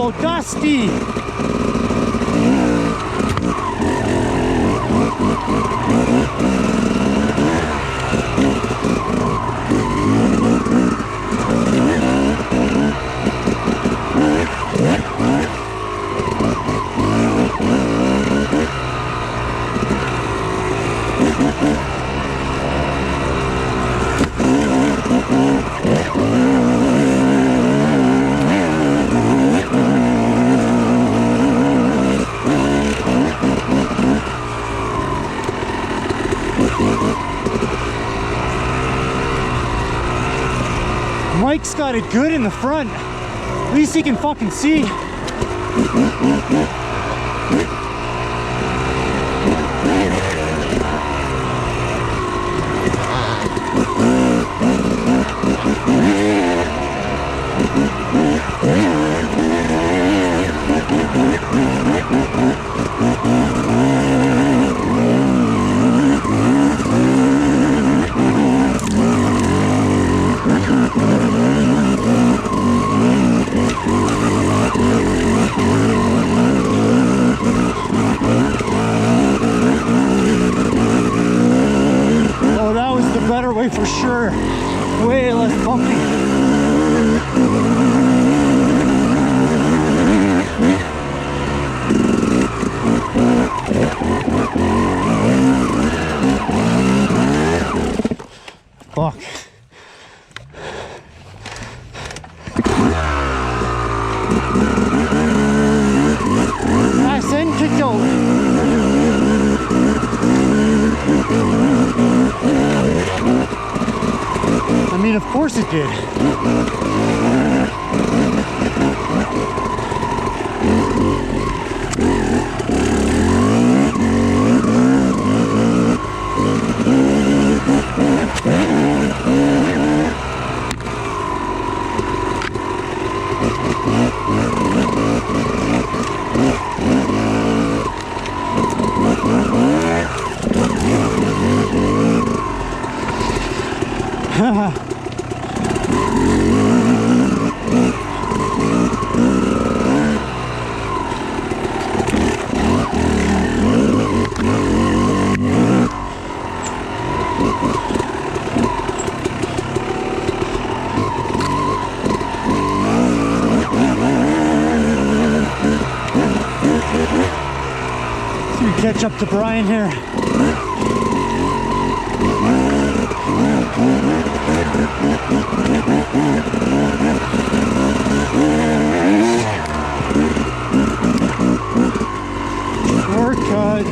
Oh, dusty. Mike's got it good in the front. At least he can fucking see. Oh, that was the better way for sure. Way less bumpy. Fuck. Nice end kicked out. I mean, of course it did. So we catch up to Brian here. Shortcut.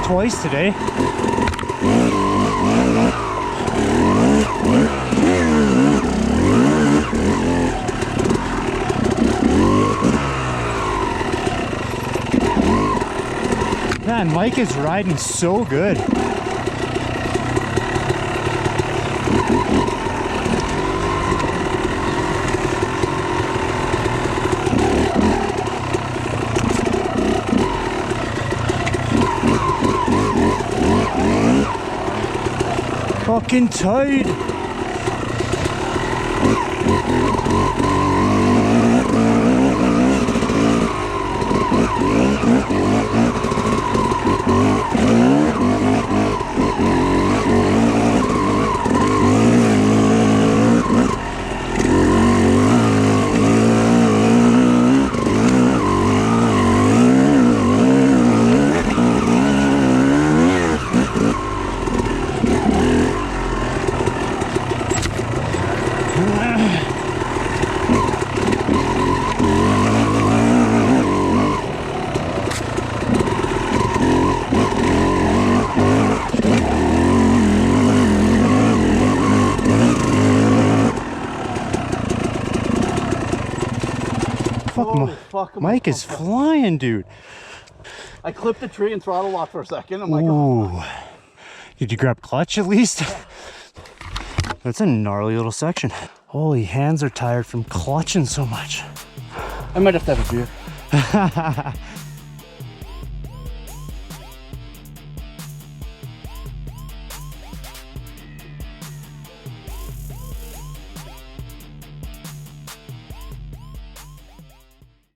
Twice today. Man, Mike is riding so good. Fucking tight. Fuck, Mike is flying, dude. I clipped the tree and throttle locked for a second. I'm like, Ooh. oh. Did you grab clutch at least? That's a gnarly little section. Holy, hands are tired from clutching so much. I might have to have a beer.